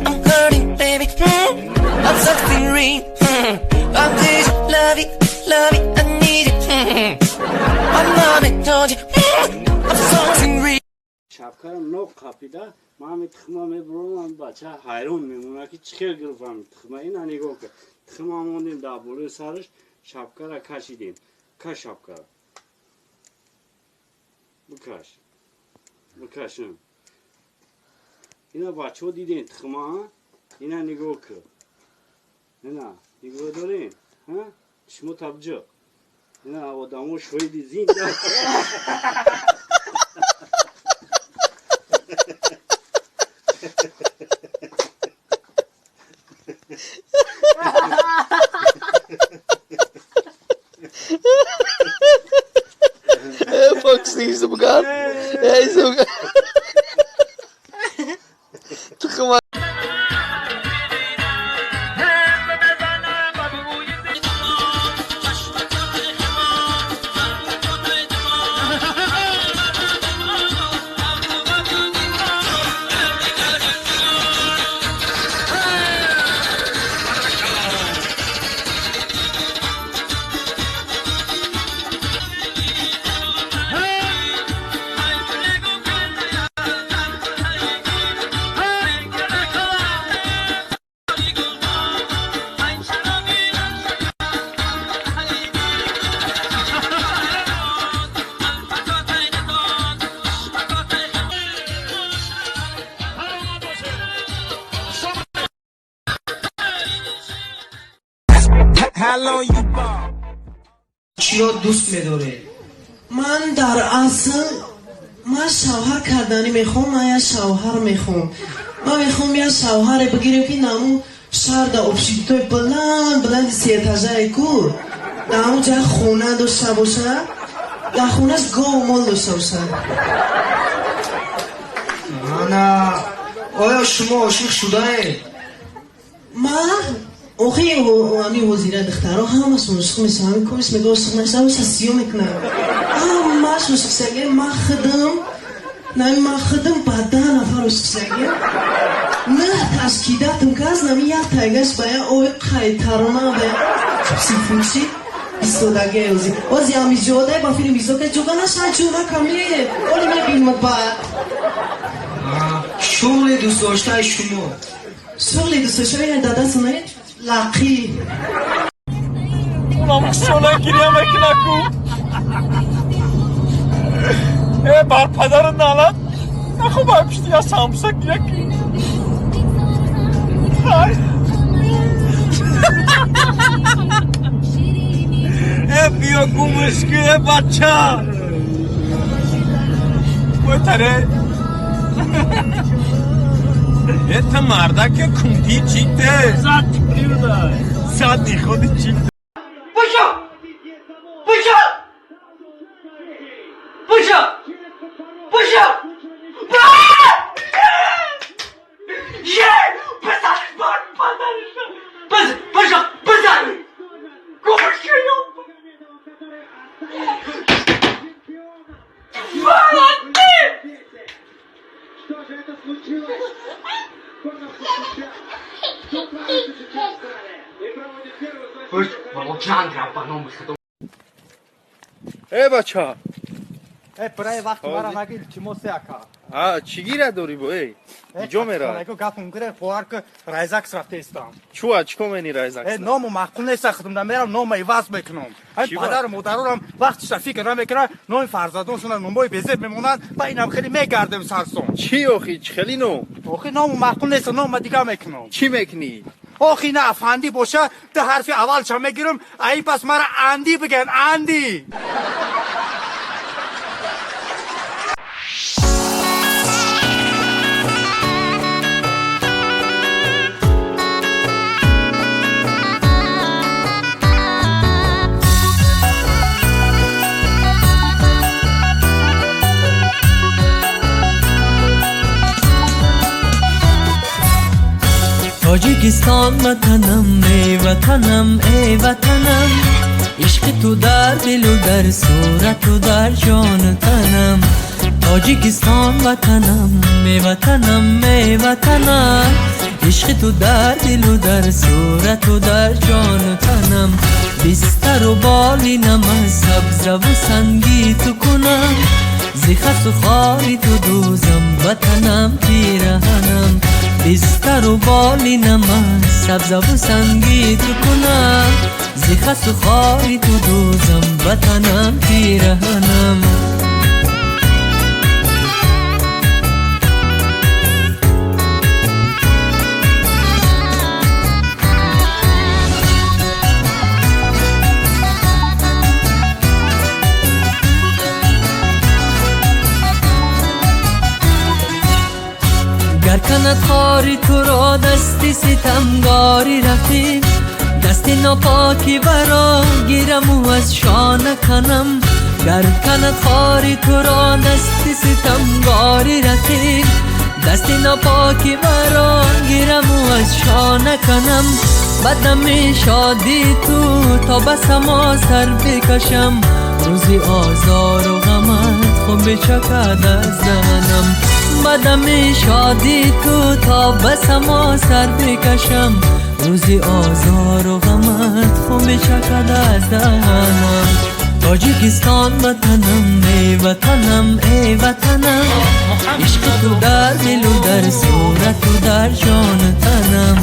I'm hurting, baby. I'm suffering. I need you, love it, I need it. My mommy told you I'm so angry. شبکرم نو قاپیده ما میتخمه میبرم بچه حیرون میمونه که چخیر گرفتم میتخمه این نگاه که تخمه موندیم در بلوی سرش شبکر کشیدیم کش شبکر بکشم اینا بچه ها دیدین تخمه اینا نگاه که اینا نگاه دارین چشمو تبجه اینا آدمو شویدی زین دار Foxy is begaan. Hij is ook. Toch چی را دوست می‌داره؟ من در اصل من شوهر کردنی میخوام. من یه شوهر میخوام. من میخوام یه شوهر بگیریم که نمو شهر در ابشیدتوی بلند 3 اتاژه کو در همون جای خونه داشته باشه. در خونهش گاو و مال داشته باشه. نه آیا شما عاشق شده؟ من آخه امی وزیره دخترها همه عاشق میشن. همین کارش میگه عاشق نشده باشه سیو میکنه. همه‌اش عاشق شده. من خودم با 10 نفر عاشق شده. نه تشکیدتم که از نمی یک تایگش باید اوی قیترانه باید چپسی فوکشی 22 اوزی همی جوده با فیلم بیزو که جوگا نشد جوگا کمیه اولی می فیلم بعد شغل دوست داشته شما شغل دوست داشته این داده سنه لقی اونم شوله گیریم اکنه کو بر پدر نالد نخو باید پشتی یا سامسک یکی بیا گومش که بچه بایتره تا مردک کمتی چیته ساعتی خودی چیته باشا بزنش گوشی بچه برای وقت مرا نگیر چی موسیقی چی گیره داری با اینجا میره گفتم گره پوار که رایزکس رفته استم چکو منی رایزکس نامو معقول نیست خودم میرم نام ایواز میکنم این پدر مادرم وقتی فکر نمیکنن نام فرزندانشون ناموی بیزه میمونن با اینم خیلی میگردم سرسون چی آخی خیلی نو آخی نامو معقول نیست نام دیگه میکنم چی میکنی آخی نه افندی باشه ده حرف اولش میگیرم ای پس مرا اندی بگن اندی تاجیکستان وطنم ای وطنم ای وطنم عشق تو در دل و در صورت و در جان تنم تاجیکستان وطنم ای وطنم ای وطنم عشق تو در دل و در صورت و در جان و تنم بستر و بالینم از سبز و سنگی تو کنم زی خس و خاری تو دوزم وطنم پیرهنم بستر و بالینم از سبز و سنگی تو کنم زی خس و خاری تو دوزم وطنم پیرهنم گر کند خاری تو را دستی ستمگاری رفیق دست ناپاکی برا گیرم و از شانه کنم گر کند خاری تو را دستی ستمگاری رفیق دست ناپاکی برا گیرم و از شانه کنم بدم شادی تو تا بس ما سر بکشم روزی آزار و غمت خون بچکد از دهنم بدم شادی تو تا بس ما سر بکشم روزی آزار و غمت خون بچکد از دهنم تاجیکستان وطنم ای وطنم ای وطنم عشق تو در دل و در صورت و در جان تنم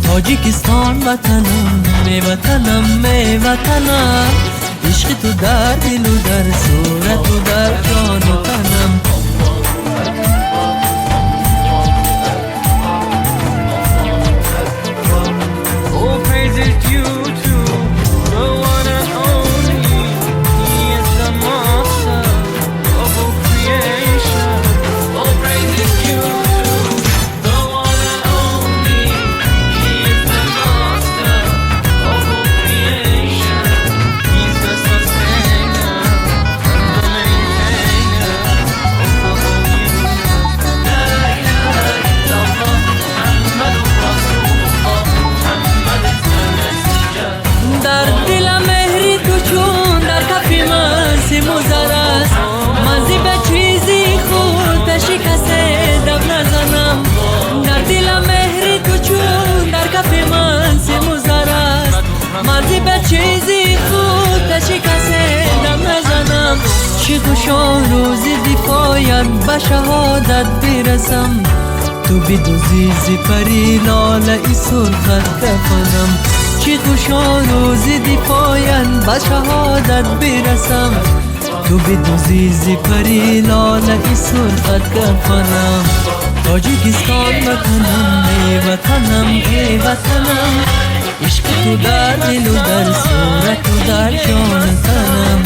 تاجیکستان وطنم ای وطنم ای وطنم عشق تو در دل و در صورت و در جان و تنم چیزی خود تشی کسی دم نزنم چی خوشان روزی دفاعیت به شهادت برسم تو بدوزی زی لاله ای سرخت کفنم چی خوشان روزی دفاعیت به شهادت برسم تو بدوزی زی لاله ای سرخت کفنم تاجیکستان وطنم ای وطنم ای وطنم عشق تو در دل و در صورت و در جان تنم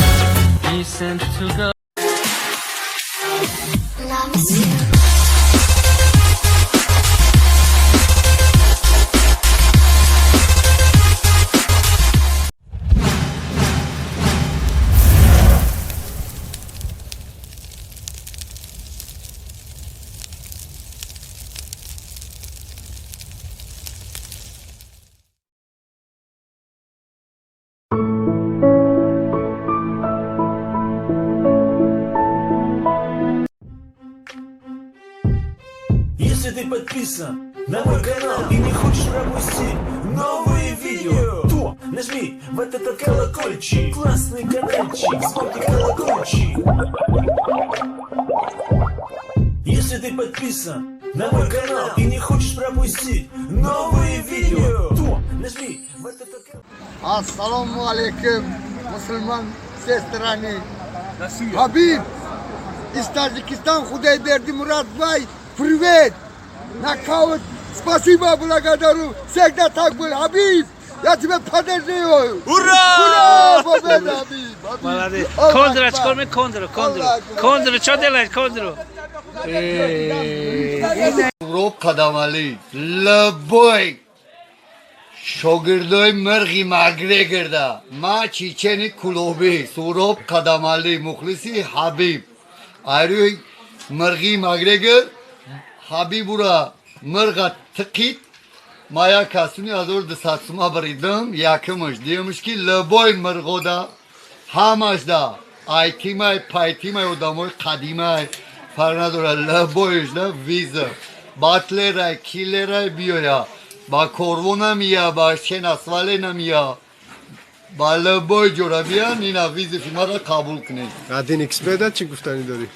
Если ты подписан на мой канал и не хочешь пропустить новые видео, то нажми в этот колокольчик, классный каналчик, звонкий колокольчик. Если ты подписан на мой канал и не хочешь пропустить новые видео, то нажми в этот колокольчик. Assalomu alaykum musulmon sestrani. Habib из Таджикистана Худайберди Муратбай. Привет! Нокаут! Спасибо, благодарю! Всегда так был, Хабиб! Я тебя поддерживаю! Ура! Ура! Победа, Хабиб! Молодец! Кондра, чкорми кондра, кондра! Кондра, что делаешь, кондра? Роб Кадамали, Лабой! Шогирдой Мирги Макгрегорда, ма Чечени Кулоби, Суроб Кадамали, Мухлиси Хабиб. Айруй Мирги Макгрегор, Хабибура Мирга Тикит, Мая Касуни Азор Дсатсума Баридам, Якимаш, Диамушки Лабой Миргода, Хамашда, Айтимай, Пайтимай, Удамой Кадимай, Фарнадора Лабойшда, Виза. батлерай, киллерай биоя. Ба корвона мия, ба шен асвалена мия. Ба лабой ҷора биан, ина визи фимара қабул кунед. Адин эксперт чӣ гуфтанӣ дорӣ?